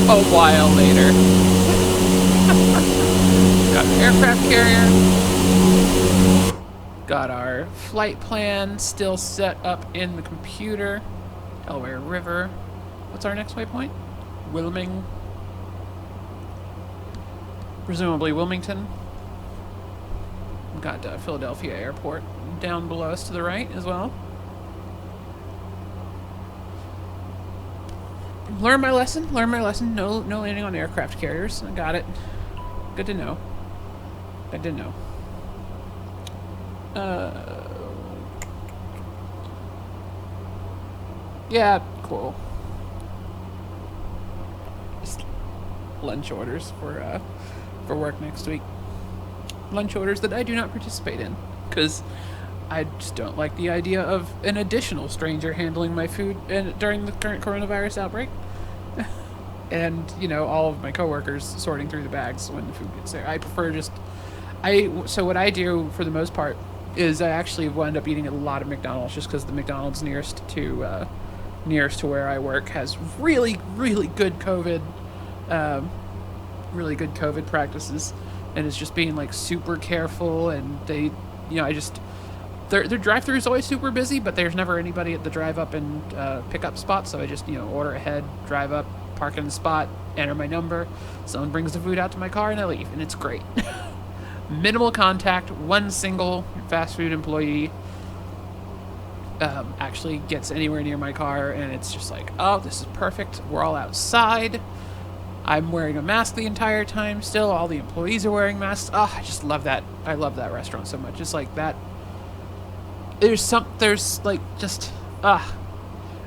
a while later. Got an aircraft carrier. Got our flight plan still set up in the computer. Delaware River. What's our next waypoint? Wilmington. Presumably Wilmington. We've got Philadelphia Airport down below us to the right as well. Learn my lesson. Learn my lesson. No landing on aircraft carriers. I got it. Good to know. Good to know. Yeah, cool. Just lunch orders for work next week. Lunch orders that I do not participate in because I just don't like the idea of an additional stranger handling my food during the current coronavirus outbreak. And, you know, all of my coworkers sorting through the bags when the food gets there. I prefer so what I do for the most part is I actually wind up eating a lot of McDonald's just because the McDonald's nearest to where I work has really, really good COVID practices, and it's just being like super careful, and they, you know, their drive-thru is always super busy, but there's never anybody at the drive-up and pick-up spot, so I just, you know, order ahead, drive up, park in the spot, enter my number, someone brings the food out to my car, and I leave, and it's great. Minimal contact, one single fast food employee actually gets anywhere near my car, and it's just like, oh, this is perfect. We're all outside. I'm wearing a mask the entire time still. All the employees are wearing masks. Oh, I just love that. I love that restaurant so much. It's like that.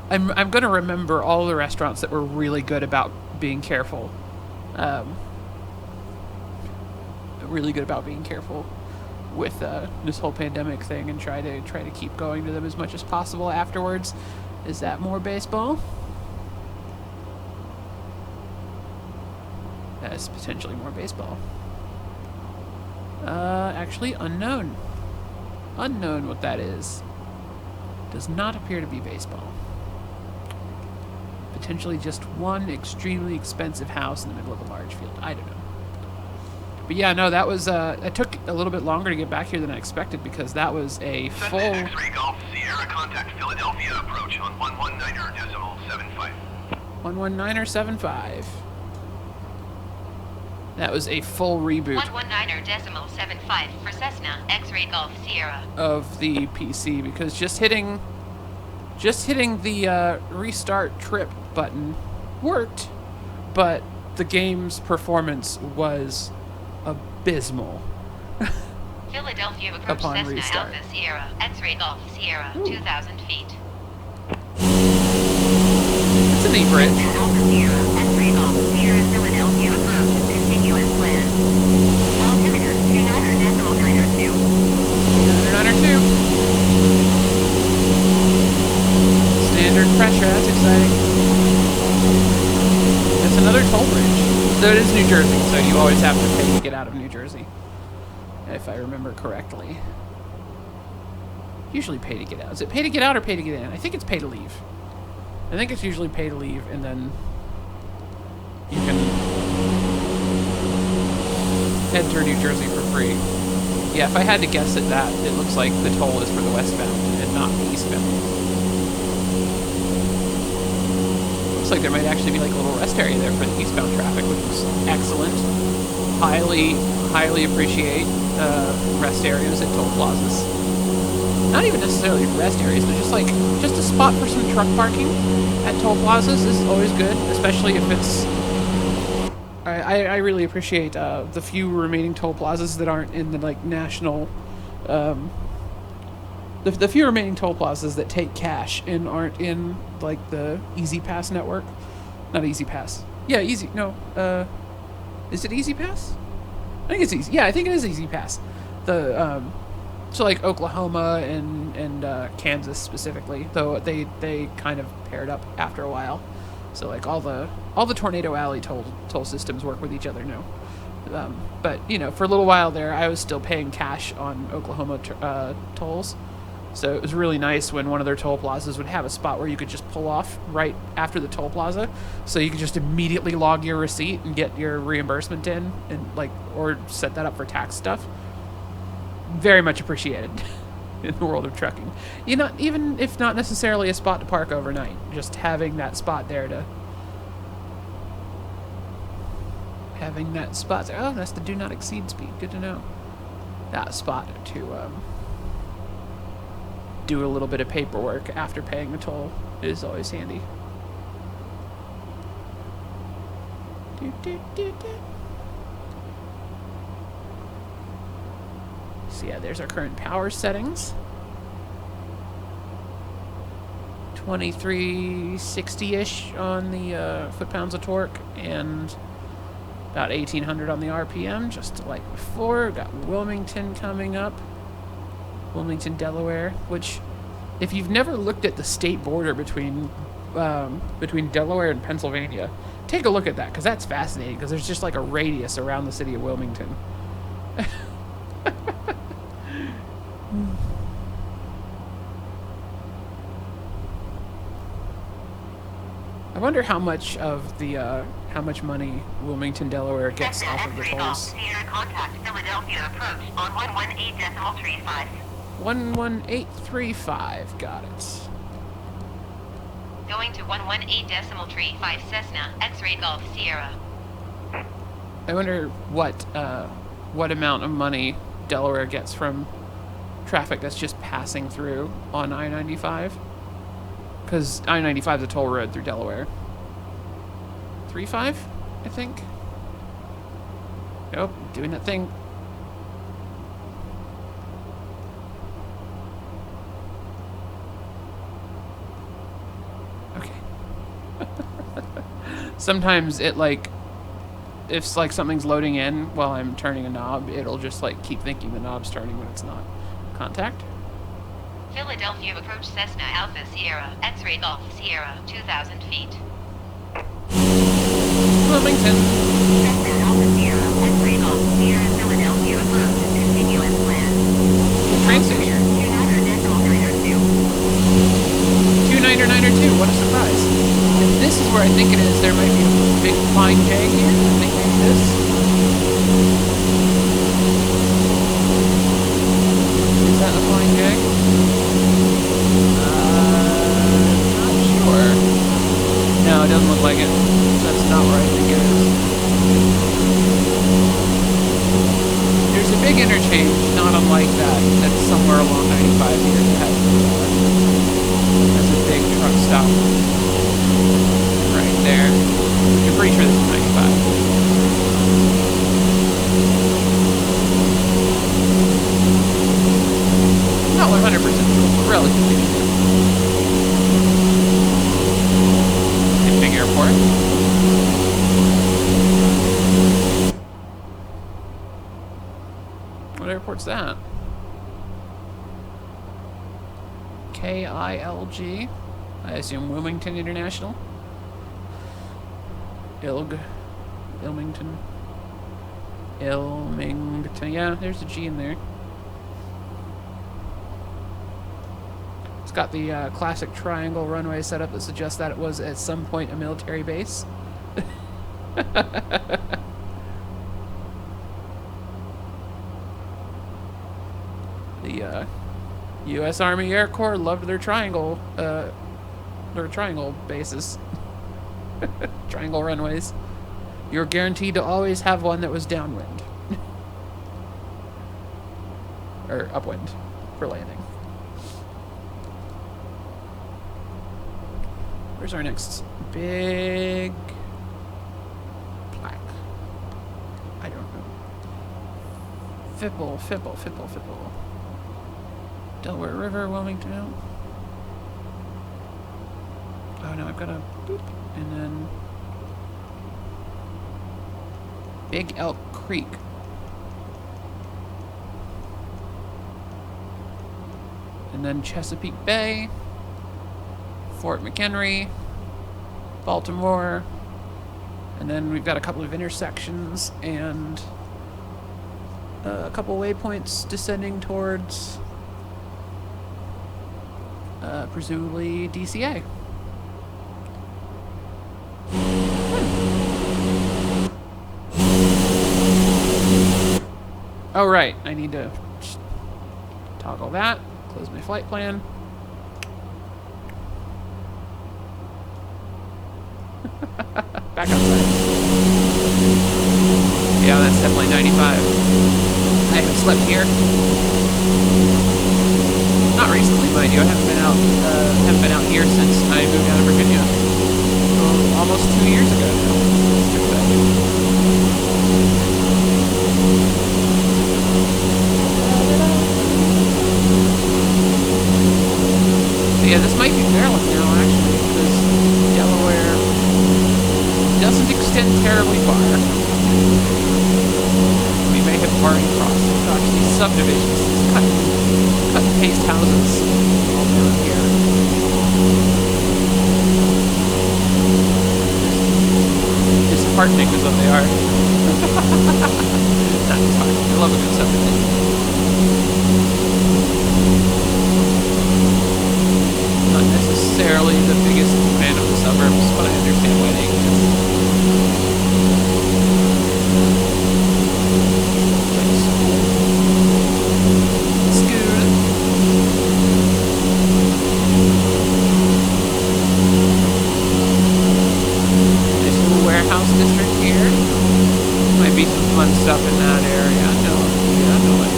I'm gonna remember all the restaurants that were really good about being careful. Really good about being careful with this whole pandemic thing, and try to keep going to them as much as possible afterwards. Is that more baseball? That is potentially more baseball. Actually, unknown. Unknown what that is. Does not appear to be baseball. Potentially just one extremely expensive house in the middle of a large field. I don't know. But yeah, no, that was, it took a little bit longer to get back here than I expected because that was a full... X-ray Golf Sierra, contact Philadelphia approach on 119.75. 119.75. That was a full reboot. 119.75 for Cessna X-ray Golf Sierra. Of the PC, because just hitting the restart trip button worked, but the game's performance was abysmal. Philadelphia approach upon Cessna restart. Alpha Sierra X-ray Golf Sierra. Ooh. 2,000 feet. It's a neat bridge. Alpha Sierra X-ray Golf Sierra Philadelphia approach continuous plan. Altimeter 29.902. 29.902. Standard pressure. That's exciting. It's another toll bridge. So it is New Jersey, so you always have to pay to get out of New Jersey, if I remember correctly. Usually pay to get out. Is it pay to get out or pay to get in? I think it's pay to leave. I think it's usually pay to leave, and then you can enter New Jersey for free. Yeah, if I had to guess at that, it looks like the toll is for the westbound and not the eastbound. Looks like there might actually be like a little rest area there for the eastbound traffic, which is excellent. Highly appreciate rest areas at toll plazas. Not even necessarily rest areas, but just a spot for some truck parking at toll plazas is always good, especially if it's... I really appreciate the few remaining toll plazas that aren't in the like national... The few remaining toll plazas that take cash and aren't in like the Easy Pass network. Not Easy Pass. Yeah, Easy. No. Is it Easy Pass? I think it's Easy. Yeah, I think it is Easy Pass. So like Oklahoma and Kansas specifically, though they kind of paired up after a while. So like all the Tornado Alley toll systems work with each other now. But you know, for a little while there, I was still paying cash on Oklahoma tolls. So it was really nice when one of their toll plazas would have a spot where you could just pull off right after the toll plaza, so you could just immediately log your receipt and get your reimbursement in, and like, or set that up for tax stuff. Very much appreciated in the world of trucking. You know, even if not necessarily a spot to park overnight, just having that spot there to oh, that's the do not exceed speed. Good to know. That spot to do a little bit of paperwork after paying the toll is always handy. So yeah, there's our current power settings. 2360-ish on the foot-pounds of torque, and about 1800 on the RPM, just like before. We've got Wilmington coming up. Wilmington, Delaware, which, if you've never looked at the state border between Delaware and Pennsylvania, take a look at that, because that's fascinating, because there's just like a radius around the city of Wilmington. I wonder how much of the how much money Wilmington, Delaware gets off of the tolls. Sierra contact Philadelphia approach on 118.35. 11835, got it. Going to 118.35 Cessna, X-ray Golf Sierra. I wonder what amount of money Delaware gets from traffic that's just passing through on I-95. Because I-95 is a toll road through Delaware. 3.5, I think. Nope, doing that thing. Okay. Sometimes it like, if like something's loading in while I'm turning a knob, it'll just like keep thinking the knob's turning when it's not. Contact. Philadelphia approach Cessna Alpha Sierra, X-ray Golf Sierra, 2,000 feet. Wilmington. Cessna Alpha Sierra, X-ray Golf Sierra, Philadelphia approach, continuous plan. Train station. 29.902. 2992, what a surprise. If this is where I think it is, there might be a big flying jag here. I think maybe this. Is that a flying jag? Not sure. No, it doesn't look like it. That's not where I think it is. There's a big interchange, not unlike that, that's somewhere along 95 here that has a big truck stop right there. I'm pretty sure this is 95. Not 100% sure, but relatively sure. Big airport. What airport's that? KILG. I assume Wilmington International. Ilmington. Yeah, there's a G in there. It's got the classic triangle runway setup that suggests that it was at some point a military base. The U.S. Army Air Corps loved their triangle bases. Triangle runways. You're guaranteed to always have one that was downwind. Or upwind for landing. Where's our next big plaque? I don't know. Fipple. Delaware River, Wilmington. Oh no, I've got a boop. And then Big Elk Creek. And then Chesapeake Bay, Fort McHenry, Baltimore, and then we've got a couple of intersections and a couple waypoints descending towards presumably DCA. Oh, right. I need to toggle that. Close my flight plan. Back outside. Yeah, that's definitely 95. I haven't slept here. Not recently, mind you. I haven't been out here since I moved out of Virginia. Almost 2 years ago now. Yeah, this might be Maryland now, actually, because Delaware doesn't extend terribly far. We may have already crossed. Gosh, these subdivisions, these cut and paste houses all down here. Disheartening as what they are. Not disheartening. I love a good subdivision. Not necessarily the biggest fan of the suburbs, but I understand why they exist. School. This little warehouse district here. Might be some fun stuff in that area. I know it.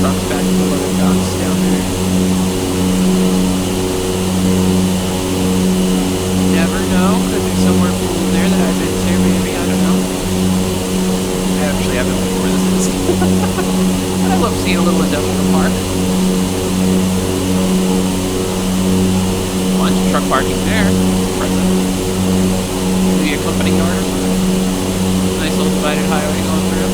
Trucks back to the loading docks down there. Never know. Could be somewhere cool there that I've been to, maybe. I don't know. I actually haven't been where this is. But I love seeing a little industrial park. Bunch of truck parking there. Maybe a company yard or something. Nice little divided highway going through.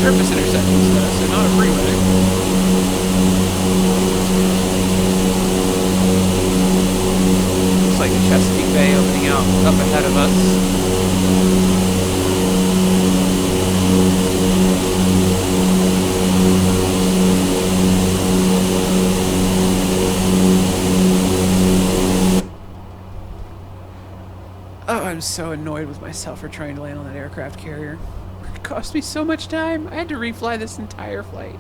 Surface intersections, though, so not a freeway. Looks like the Chesapeake Bay opening out up ahead of us. Oh, I'm so annoyed with myself for trying to land on that aircraft carrier. It cost me so much time. I had to refly this entire flight.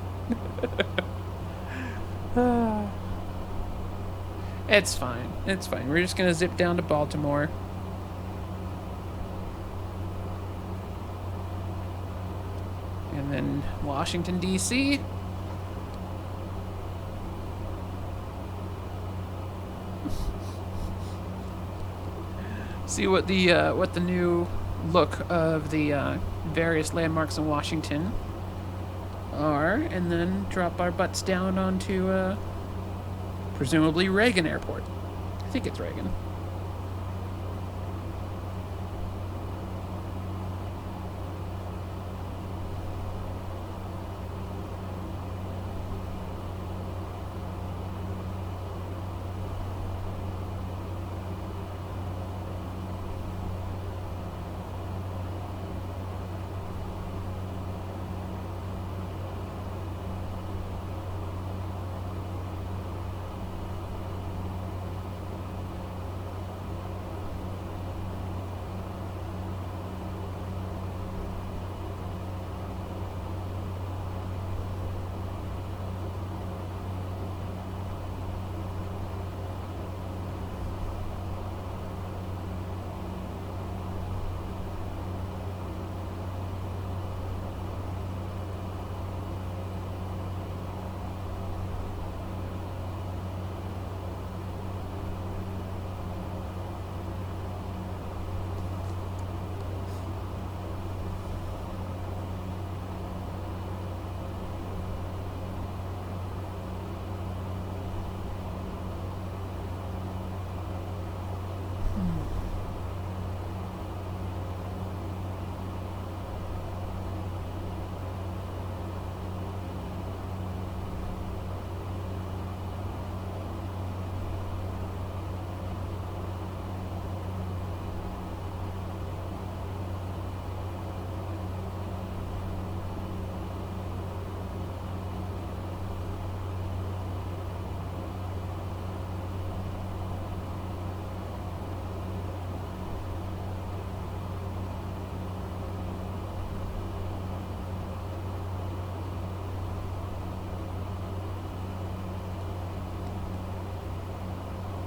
It's fine. It's fine. We're just gonna zip down to Baltimore. And then Washington, D.C. See what the new look of the various landmarks in Washington are, and then drop our butts down onto presumably Reagan Airport. I think it's Reagan.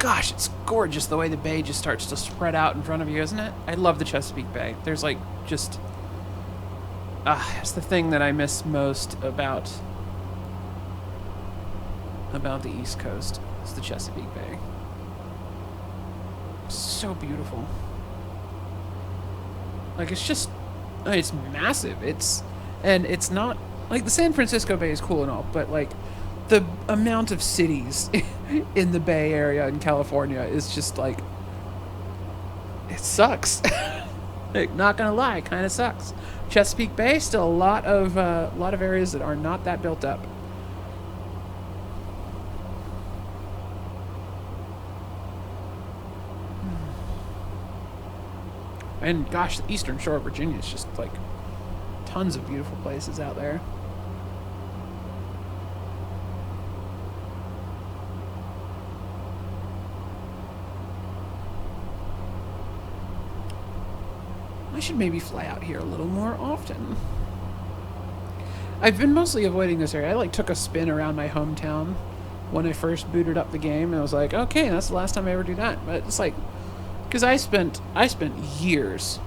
gosh, it's gorgeous the way the bay just starts to spread out in front of you, isn't it? I love the Chesapeake Bay. There's like just... it's the thing that I miss most about the East Coast. It's the Chesapeake Bay. So beautiful. Like, it's just... It's massive. It's not... Like, the San Francisco Bay is cool and all, but, like, the amount of cities in the Bay Area in California is just, like... It sucks. Like, not gonna lie, it kind of sucks. Chesapeake Bay, still a lot of areas that are not that built up. And gosh, the eastern shore of Virginia is just like tons of beautiful places out there. I should maybe fly out here a little more often. I've been mostly avoiding this area. I like took a spin around my hometown when I first booted up the game, and I was like, okay, that's the last time I ever do that. But it's like, because I spent years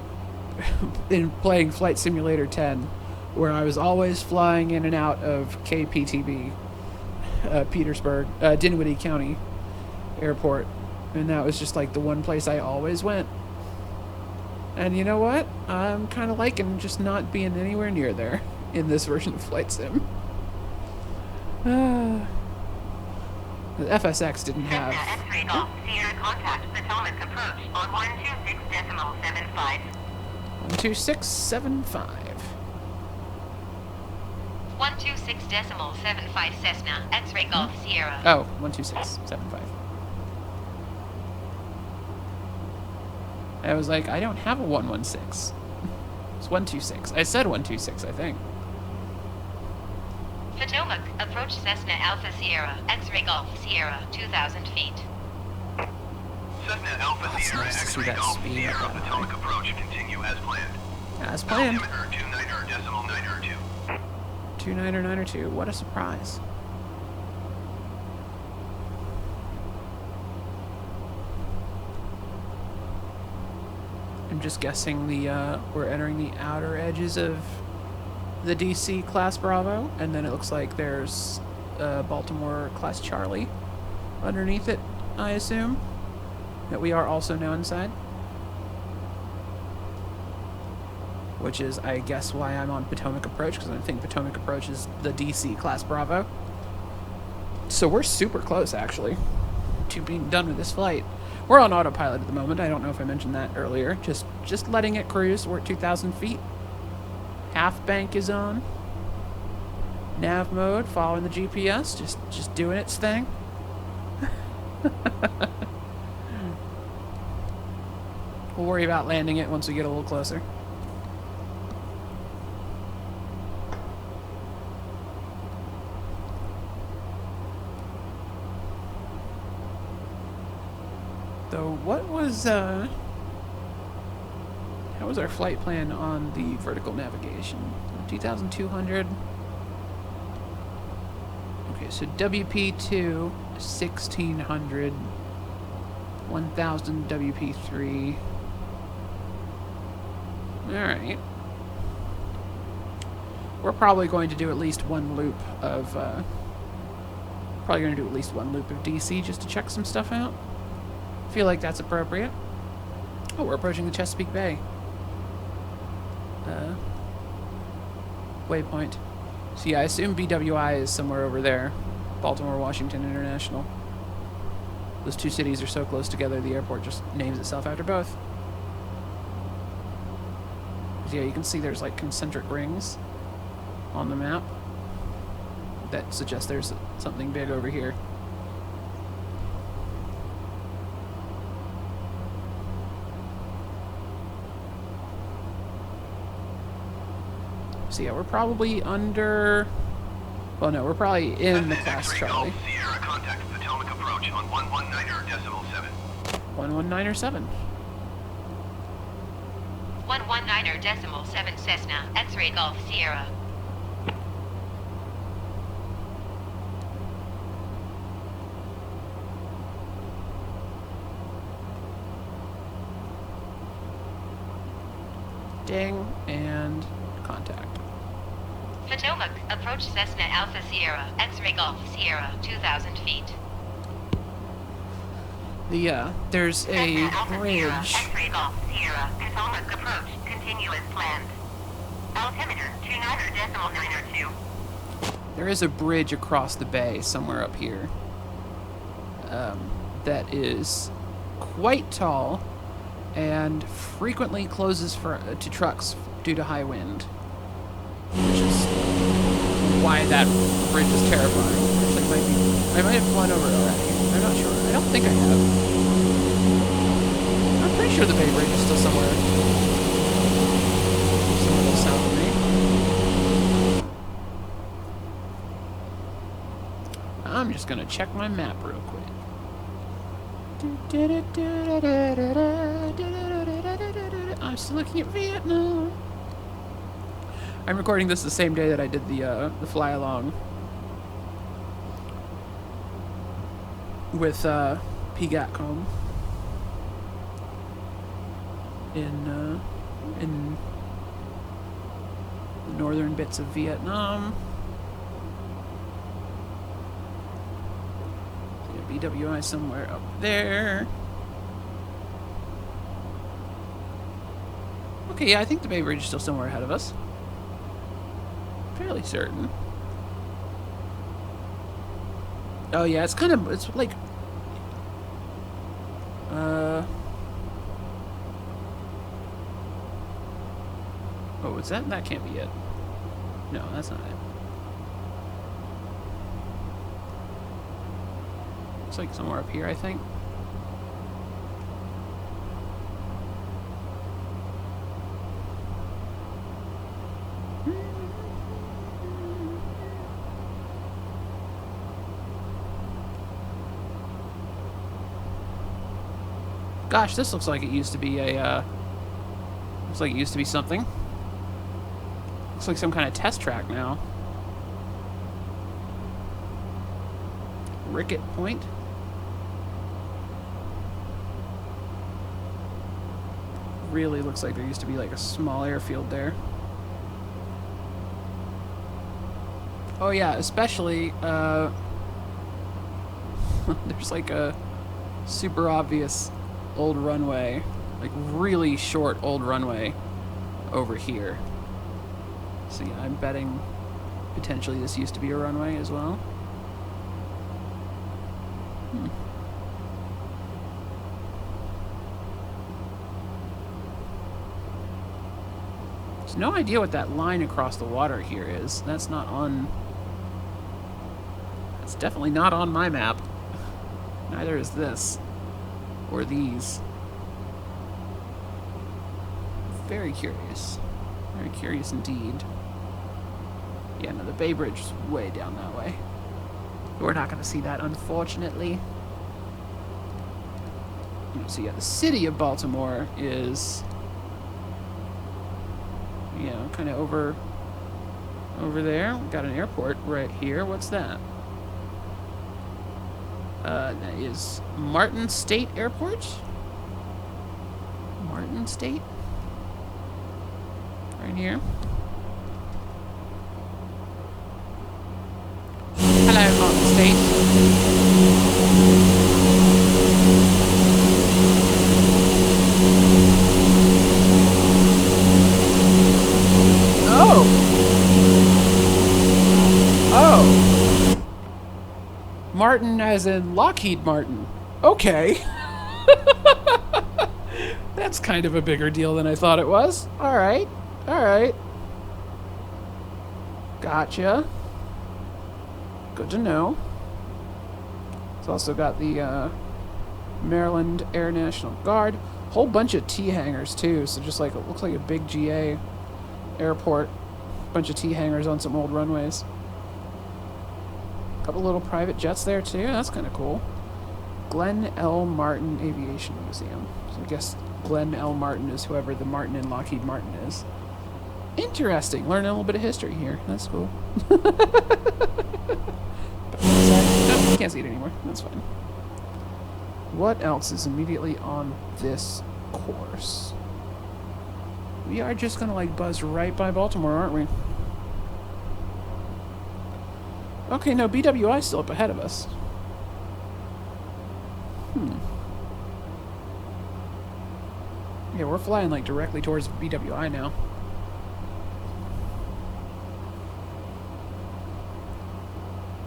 in playing Flight Simulator 10, where I was always flying in and out of KPTB, Petersburg, Dinwiddie County Airport, and that was just like the one place I always went. And you know what? I'm kind of liking just not being anywhere near there in this version of Flight Sim. The FSX didn't have... X-ray Golf Sierra contact Potomac approach on 126.75. 126.75. 126.75 Cessna X-ray Golf Sierra. Oh, 126.75. I was like, I don't have a 116. It's 126. I said 126, I think. Potomac approach Cessna Alpha Sierra X-ray Golf Sierra 2,000 feet. Cessna Alpha It's Sierra nice to see X-ray that Golf speed Sierra up that Potomac high. approach continue as planned. As planned. Altimeter 29.902. 2992. What a surprise. I'm just guessing we're entering the outer edges of the DC class Bravo, and then it looks like there's Baltimore class Charlie underneath it, I assume, that we are also now inside. Which is, I guess, why I'm on Potomac Approach, because I think Potomac Approach is the DC class Bravo. So we're super close, actually, to being done with this flight. We're on autopilot at the moment. I don't know if I mentioned that earlier. Just letting it cruise. We're at 2,000 feet. Half bank is on. Nav mode, following the GPS, just doing its thing. We'll worry about landing it once we get a little closer. Though, what was, how was our flight plan on the vertical navigation? 2,200. Okay, so WP2, 1,600. 1,000 WP3. Alright. We're probably going to do at least one loop of, DC just to check some stuff out. Feel like that's appropriate. Oh, we're approaching the Chesapeake Bay. Waypoint. So yeah, I assume BWI is somewhere over there. Baltimore, Washington International. Those two cities are so close together, the airport just names itself after both. But yeah, you can see there's like concentric rings on the map that suggest there's something big over here. So yeah, we're probably under... Well, no, we're probably in the class Charlie. Sierra contact Potomac approach on 119.7. 119.7. 119.7 Cessna X-ray Golf Sierra. Ding, and contact. Potomac, approach Cessna Alpha Sierra, X-ray Golf Sierra, 2,000 feet. There's a Cessna Alpha Sierra, bridge. X-ray Golf Sierra, Potomac approach, continuous planned. Altimeter, 29.902. There is a bridge across the bay somewhere up here that is quite tall and frequently closes to trucks due to high wind, which is why that bridge is terrifying. Actually, I might have flown over it already. I'm not sure. I don't think I have. I'm pretty sure the Bay Bridge is still somewhere south of me. I'm just gonna check my map real quick. I'm still looking at Vietnam. I'm recording this the same day that I did the fly along with P-Gatcom in the northern bits of Vietnam. BWI somewhere up there. Okay, yeah, I think the Bay Bridge is still somewhere ahead of us. Fairly certain. Oh yeah, it's like oh, is that? That can't be it. No, that's not it. It's like somewhere up here, I think. Gosh, this looks like it used to be a, looks like it used to be something. Looks like some kind of test track now. Ricket Point. Really looks like there used to be like a small airfield there. Oh yeah, especially, there's like a super obvious old runway, like really short old runway over here. So yeah, I'm betting potentially this used to be a runway as well. There's no idea what that line across the water here is. That's not on... That's definitely not on my map. Neither is this. Or these. Very curious. Very curious indeed. Yeah, no, the Bay Bridge is way down that way. We're not going to see that, unfortunately. So yeah, the city of Baltimore is, you know, kind of over there. We've got an airport right here. What's that? That is Martin State Airport. Martin State. Right here. Hello, Martin State. Martin as in Lockheed Martin. Okay. That's kind of a bigger deal than I thought it was. Alright. Alright. Gotcha. Good to know. It's also got the Maryland Air National Guard. Whole bunch of T hangars too, so just like it looks like a big GA airport. Bunch of T hangars on some old runways. Couple little private jets there too. That's kind of cool. Glenn L. Martin Aviation Museum. So I guess Glenn L. Martin is whoever the Martin in Lockheed Martin is. Interesting. Learning a little bit of history here. That's cool. No, you can't see it anymore. That's fine. What else is immediately on this course? We are just gonna like buzz right by Baltimore, aren't we? Okay, no, BWI is still up ahead of us. Yeah, we're flying like directly towards BWI now.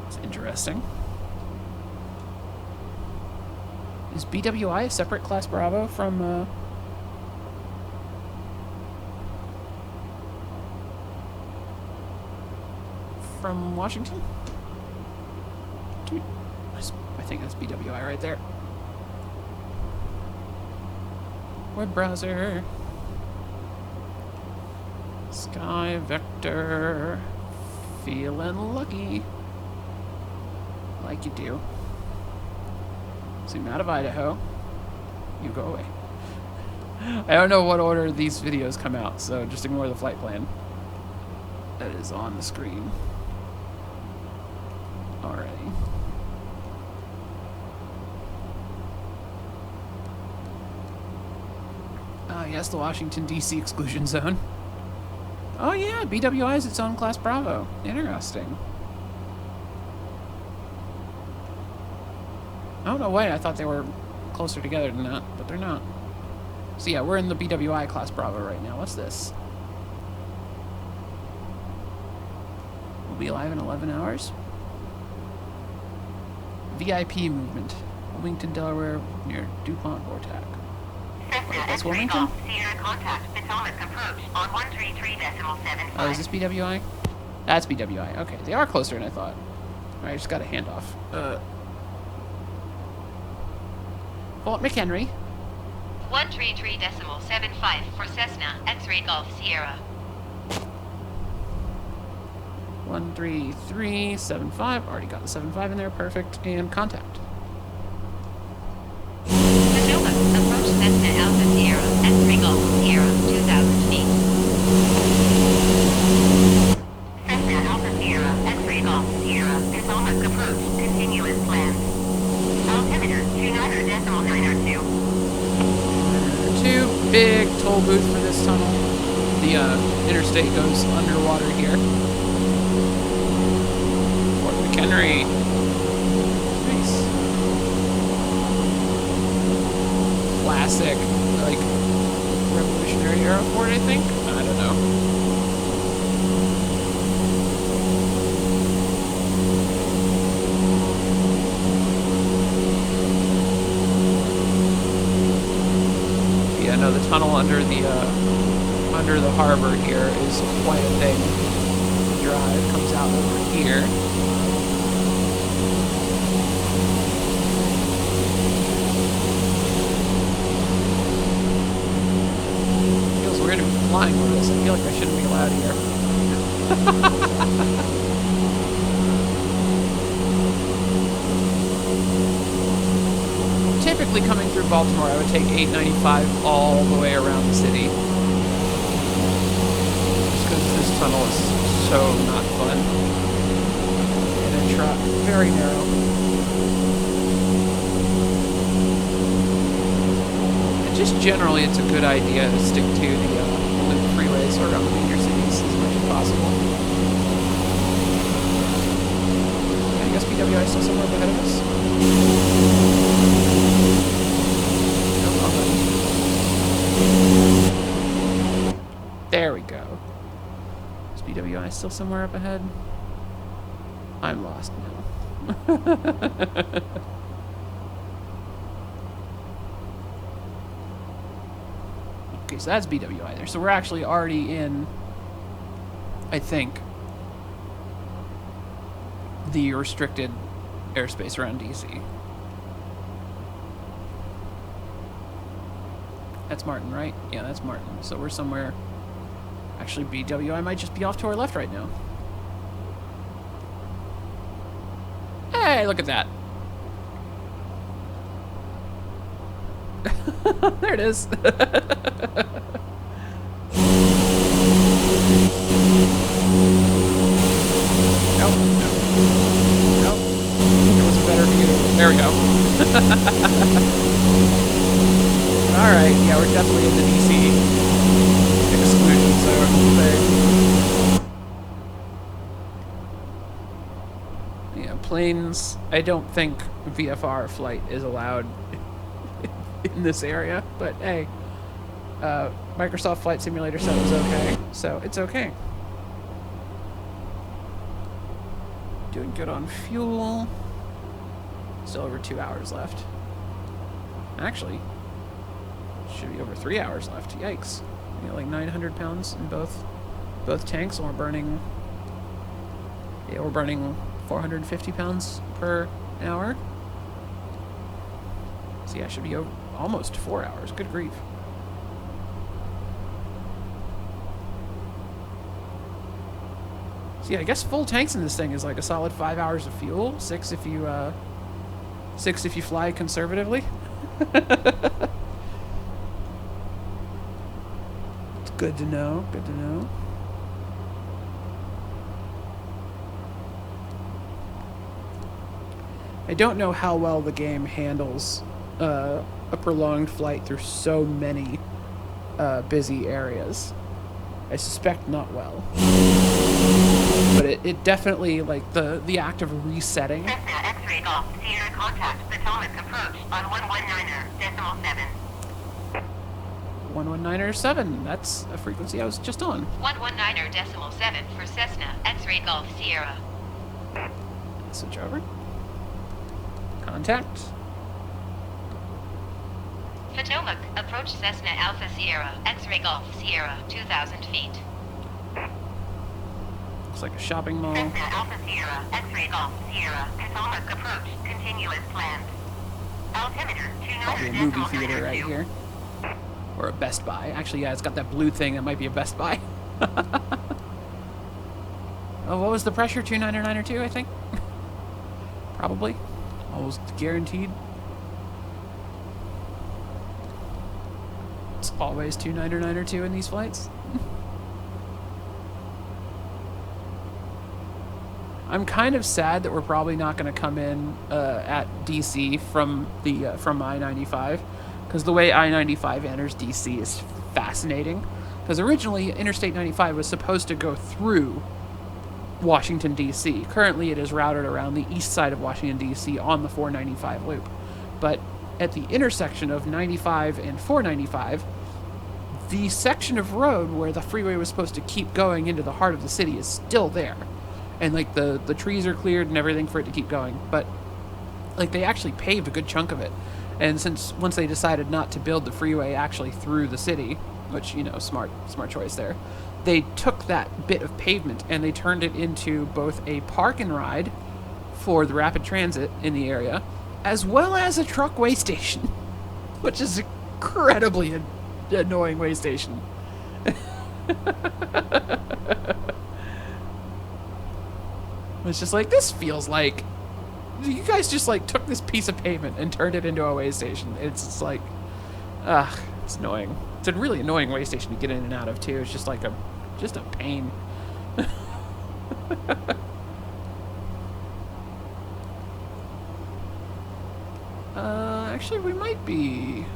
It's interesting. Is BWI a separate class Bravo from Washington? I think that's BWI right there. Web browser. Sky vector. Feeling lucky. Like you do. Zoom out of Idaho. You go away. I don't know what order these videos come out, so just ignore the flight plan. That is on the screen. Alrighty. Yes, the Washington, D.C. exclusion zone. Oh yeah, BWI is its own class Bravo. Interesting. Oh, no way, I thought they were closer together than that, but they're not. So yeah, we're in the BWI class Bravo right now. What's this? We'll be alive in 11 hours. VIP movement. Wilmington, Delaware, near DuPont Vortac. That's Wilmington? Sierra contact Potomac approach on 133.75. Oh, is this BWI? That's BWI. Okay, they are closer than I thought. Alright, I just got a handoff. Fort McHenry. 133.75 for Cessna X-Ray Golf Sierra. 13375. Already got the 75 in there. Perfect. And contact. Potomac approach Cessna Alpha Sierra X-Ray Golf Sierra 2,000 feet. Cessna Alpha Sierra X-Ray Golf Sierra Potomac approach continuous plan. Altimeter 29.902. Two big toll booth for this tunnel. The interstate goes underwater here. Fort McHenry. Nice. Classic, like, Revolutionary Era fort, I think? I don't know. Yeah, no, the tunnel under the harbor here is quite a thing. The drive comes out over here. Feels weird to be flying with this. I feel like I shouldn't be allowed here. Typically coming through Baltimore, I would take 895 all the way around the city. Just because this tunnel is so not fun. And a truck, very narrow. And just generally, it's a good idea to stick to the freeways around the major cities as much as possible. I guess BWI is still somewhere ahead of us. There we go. Is BWI still somewhere up ahead? I'm lost now. Okay, so that's BWI there. So we're actually already in, I think, the restricted airspace around DC. That's Martin, right? Yeah, that's Martin. So we're somewhere... Actually, BWI might just be off to our left right now. Hey, look at that. There it is. Nope, there was a better view. There we go. Alright, yeah, we're definitely in the DC planes. I don't think VFR flight is allowed in this area, but hey, Microsoft Flight Simulator said it was okay, so it's okay. Doing good on fuel. Still over 2 hours left. Actually, should be over 3 hours left. Yikes. We got like 900 pounds in both tanks, and we're burning 450 pounds per hour. So yeah, it should be over almost 4 hours. Good grief. So yeah, I guess full tanks in this thing is like a solid 5 hours of fuel. 6 if you fly conservatively. It's good to know. Good to know. I don't know how well the game handles a prolonged flight through so many busy areas. I suspect not well. But it definitely, like, the act of resetting. Cessna X-ray Golf Sierra contact Potomac approach on 119.7. 119.7. That's a frequency I was just on. 119.7 for Cessna X-ray Golf Sierra. Switch over. Contact. Potomac approach Cessna Alpha Sierra X-ray Golf Sierra 2,000 feet. Looks like a shopping mall. Cessna Alpha Sierra X-ray Golf Sierra Potomac approach continuous planned. Altimeter Probably a movie theater right here. Or a Best Buy. Actually, yeah, it's got that blue thing. That might be a Best Buy. Oh, what was the pressure? 299 I think? Probably. Almost guaranteed. It's always 299 in these flights. I'm kind of sad that we're probably not going to come in at DC from I-95, because the way I-95 enters DC is fascinating. Because originally Interstate 95 was supposed to go through Washington, D.C. Currently, it is routed around the east side of Washington, D.C. on the 495 loop. But at the intersection of 95 and 495, the section of road where the freeway was supposed to keep going into the heart of the city is still there. And, like, the trees are cleared and everything for it to keep going. But, like, they actually paved a good chunk of it. And once they decided not to build the freeway actually through the city, which, you know, smart choice there, they took that bit of pavement and they turned it into both a park and ride for the rapid transit in the area, as well as a truck way station, which is an incredibly annoying way station. It's just like, this feels like you guys just like took this piece of pavement and turned it into a way station. It's just like, it's annoying. It's a really annoying way station to get in and out of too. It's just like a pain. Actually, we might be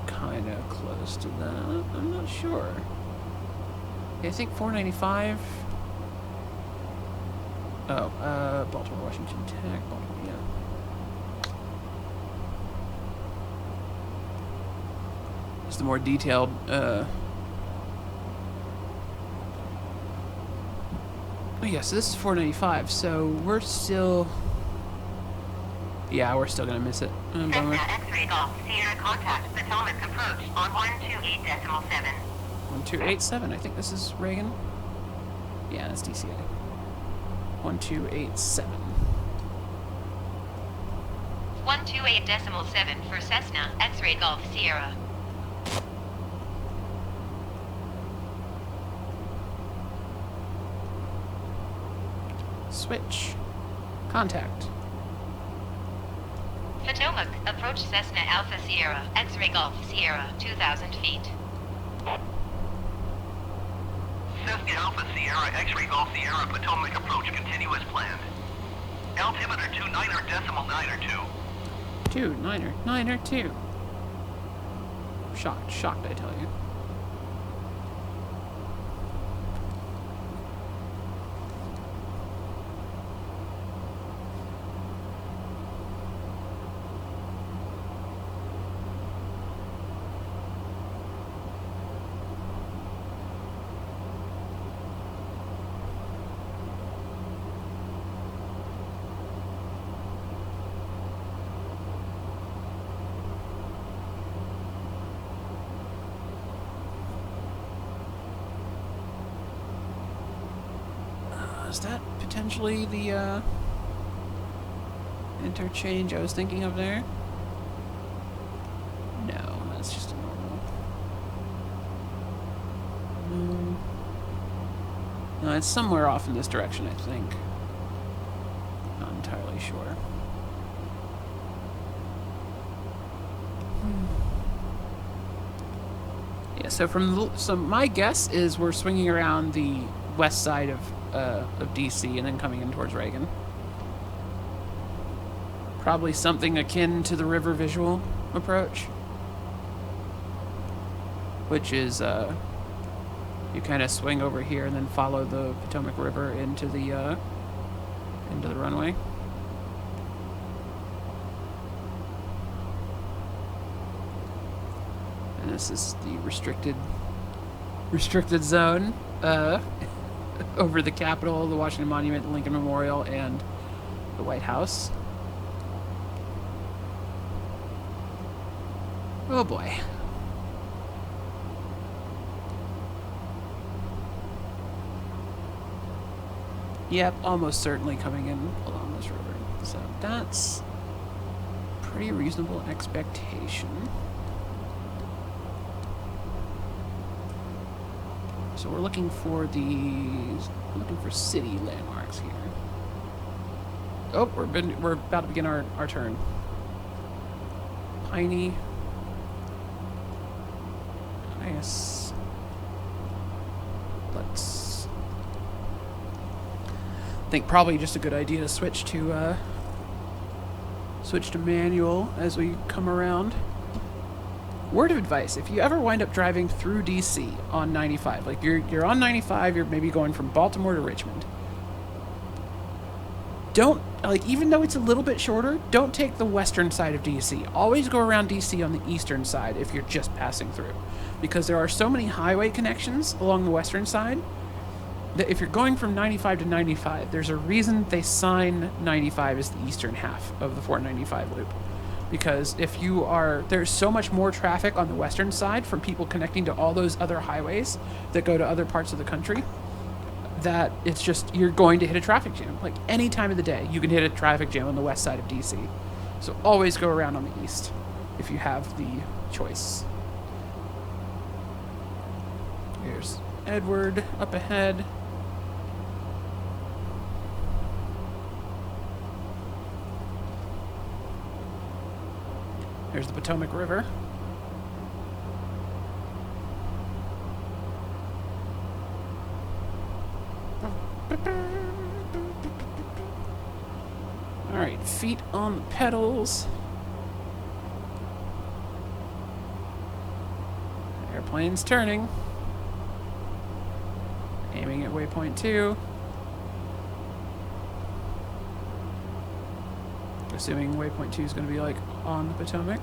kind of close to that. I'm not sure. I think 495. Oh, Baltimore, Washington Tech, Baltimore, yeah. It's the more detailed, oh yeah, so this is 495, so we're still... Yeah, we're still gonna miss it. Cessna X-ray Golf Sierra contact Potomac approach on 128.7. 1287, I think this is Reagan. Yeah, that's DCA. 1287. 128.7 for Cessna X-ray Golf Sierra. Switch. Contact. Potomac approach Cessna Alpha Sierra X-ray Golf Sierra 2,000 feet. Cessna Alpha Sierra X-ray Golf Sierra Potomac approach continuous planned. Altimeter 29.92. 2992. Shocked, I tell you. Is that potentially the interchange I was thinking of there? No, that's just a normal. No, it's somewhere off in this direction, I think. Not entirely sure. Yeah, so my guess is we're swinging around the west side of DC and then coming in towards Reagan. Probably something akin to the river visual approach, which is you kind of swing over here and then follow the Potomac River into the runway. And this is the restricted zone over the Capitol, the Washington Monument, the Lincoln Memorial, and the White House. Oh boy. Yep, almost certainly coming in along this river. So that's pretty reasonable expectation. So we're looking for city landmarks here. Oh, we're about to begin our turn. Piney. Nice. Let's. I think probably just a good idea to switch to manual as we come around. Word of advice: if you ever wind up driving through DC on 95, like you're on 95, you're maybe going from Baltimore to Richmond. Don't, like, even though it's a little bit shorter, don't take the western side of DC. Always go around DC on the eastern side if you're just passing through. Because there are so many highway connections along the western side that if you're going from 95 to 95, there's a reason they sign 95 as the eastern half of the 495 loop. Because there's so much more traffic on the western side from people connecting to all those other highways that go to other parts of the country, that it's just, you're going to hit a traffic jam. Like, any time of the day, you can hit a traffic jam on the west side of DC. So always go around on the east if you have the choice. Here's Edward up ahead. There's the Potomac River. Alright, feet on the pedals. Airplane's turning. Aiming at waypoint 2. Assuming waypoint 2 is going to be like on the Potomac.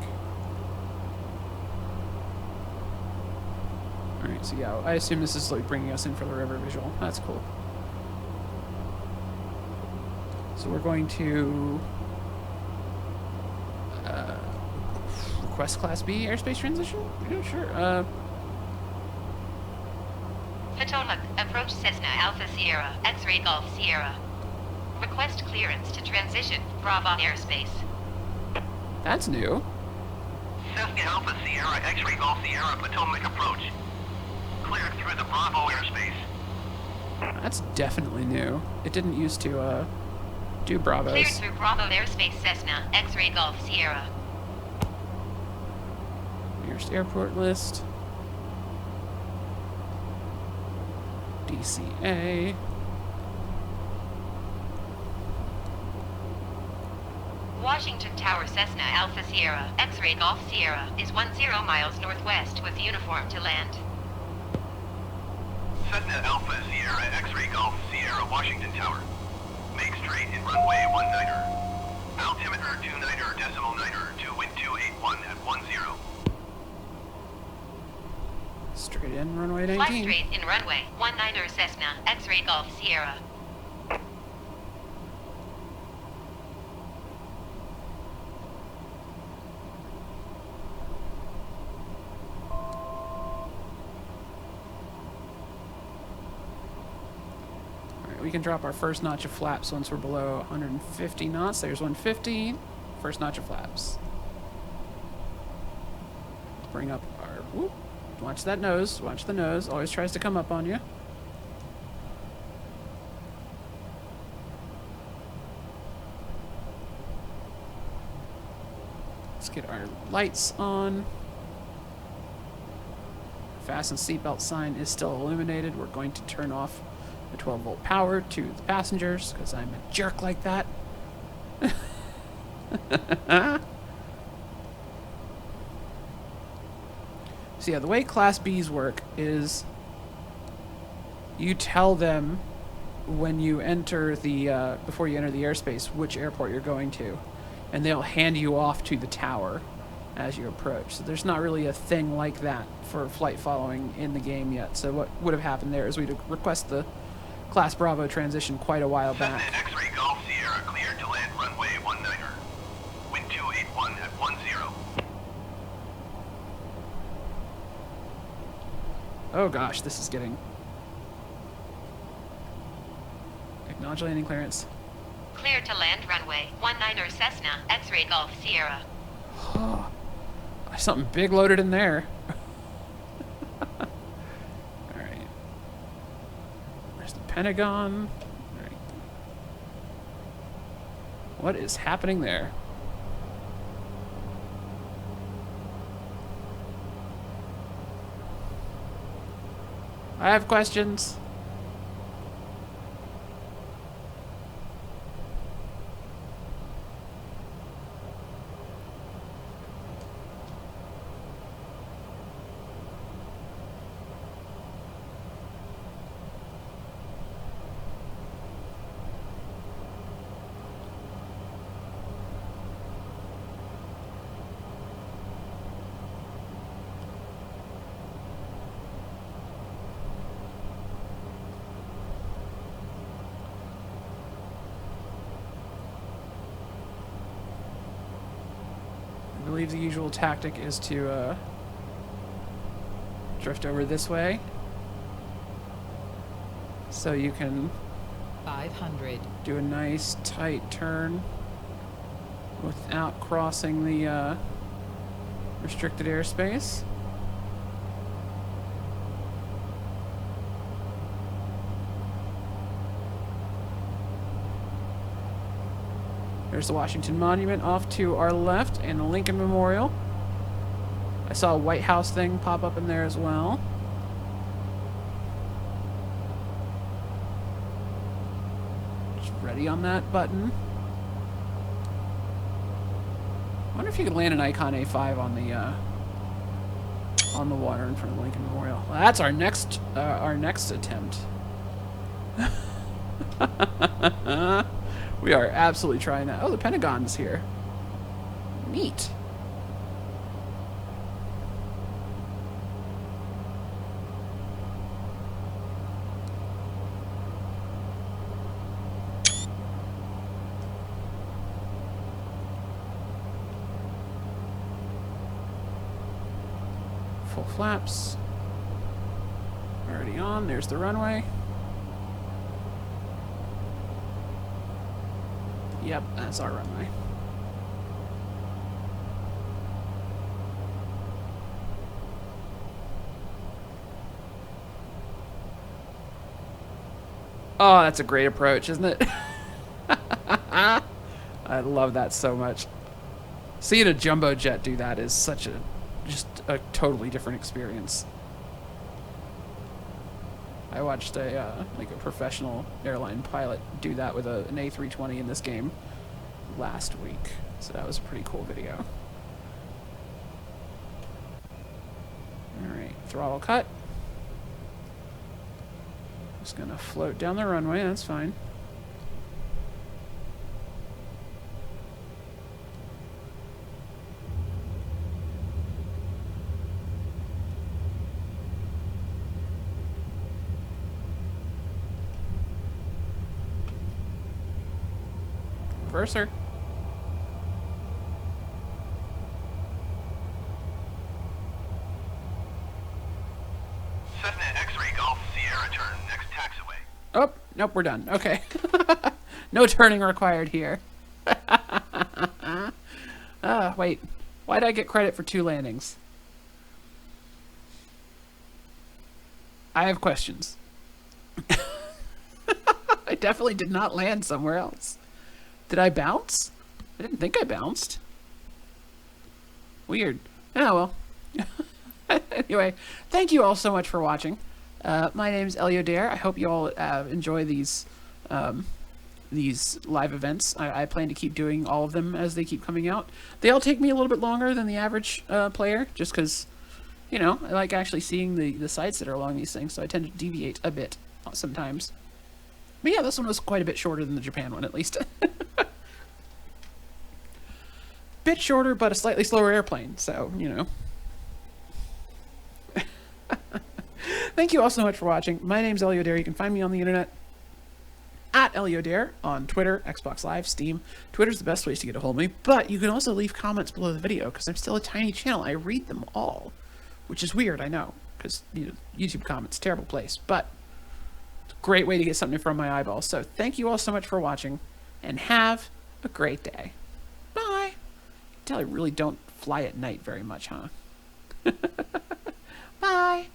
Alright, so yeah, I assume this is like bringing us in for the river visual. That's cool. So we're going to request Class B airspace transition? Yeah, sure. Potomac, approach Cessna Alpha Sierra, X-Ray Golf Sierra. Request clearance to transition, Bravo airspace. That's new. Cessna Alpha Sierra, X-Ray Golf Sierra, Potomac approach. Cleared through the Bravo airspace. That's definitely new. It didn't used to do Bravos. Cleared through Bravo airspace, Cessna, X-Ray Golf Sierra. Nearest airport list. DCA. Washington Tower Cessna Alpha Sierra, X-Ray Golf Sierra, is 10 miles northwest with uniform to land. Cessna Alpha Sierra, X-Ray Golf Sierra, Washington Tower. Make straight in runway 19er. Altimeter 29er, decimal 9er, 2 wind 281 at 10. Straight in runway 19. Fly straight in runway 19er Cessna, X-Ray Golf Sierra. Alright, we can drop our first notch of flaps once we're below 150 knots. There's 150. First notch of flaps. Bring up our... Whoop. Watch that nose. Watch the nose. Always tries to come up on you. Let's get our lights on. Fasten seatbelt sign is still illuminated. We're going to turn off the 12-volt power to the passengers because I'm a jerk like that. So yeah, the way Class Bs work is you tell them when you enter the before you enter the airspace which airport you're going to, and they'll hand you off to the tower as you approach. So there's not really a thing like that for flight following in the game yet. So what would have happened there is we'd request the Class Bravo transition quite a while back. Cessna X-Ray Golf Sierra cleared to land runway 19er. Wind 281 at 10. Oh gosh, this is getting... Acknowledge landing clearance. Clear to land runway 19er Cessna X-Ray Golf Sierra. Oh, there's something big loaded in there. Alright. There's the Pentagon. Alright. What is happening there? I have questions. I believe the usual tactic is to drift over this way so you can 500. do a nice tight turn without crossing the restricted airspace. There's the Washington Monument off to our left and the Lincoln Memorial. I saw a White House thing pop up in there as well. Just ready on that button. I wonder if you could land an Icon A5 on the water in front of the Lincoln Memorial. Well, that's our next attempt. We are absolutely trying that. Oh, the Pentagon's here. Neat. Full flaps. Already on. There's the runway. Yep, that's our runway. Oh, that's a great approach, isn't it? I love that so much. Seeing a jumbo jet do that is such just a totally different experience. I watched a professional airline pilot do that with an A320 in this game last week, so that was a pretty cool video. All right, throttle cut. Just gonna float down the runway. That's fine. Reverser. Cessna X-Ray Golf Sierra turn next taxiway. Oh, nope, we're done. Okay. No turning required here. Wait. Why'd I get credit for 2 landings? I have questions. I definitely did not land somewhere else. Did I bounce? I didn't think I bounced. Weird. Oh, well. Anyway, thank you all so much for watching. My name is Elio Dare. I hope you all enjoy these live events. I plan to keep doing all of them as they keep coming out. They all take me a little bit longer than the average player, just because, you know, I like actually seeing the sites that are along these things, so I tend to deviate a bit sometimes. But yeah, this one was quite a bit shorter than the Japan one, at least. Bit shorter, but a slightly slower airplane, so, you know. Thank you all so much for watching. My name's Elio Dare. You can find me on the internet at Elio Dare on Twitter, Xbox Live, Steam. Twitter's the best place to get a hold of me, but you can also leave comments below the video, because I'm still a tiny channel. I read them all, which is weird, I know, because, you know, YouTube comments, terrible place, but it's a great way to get something from my eyeballs. So thank you all so much for watching, and have a great day. Bye. You can tell I really don't fly at night very much, huh? Bye.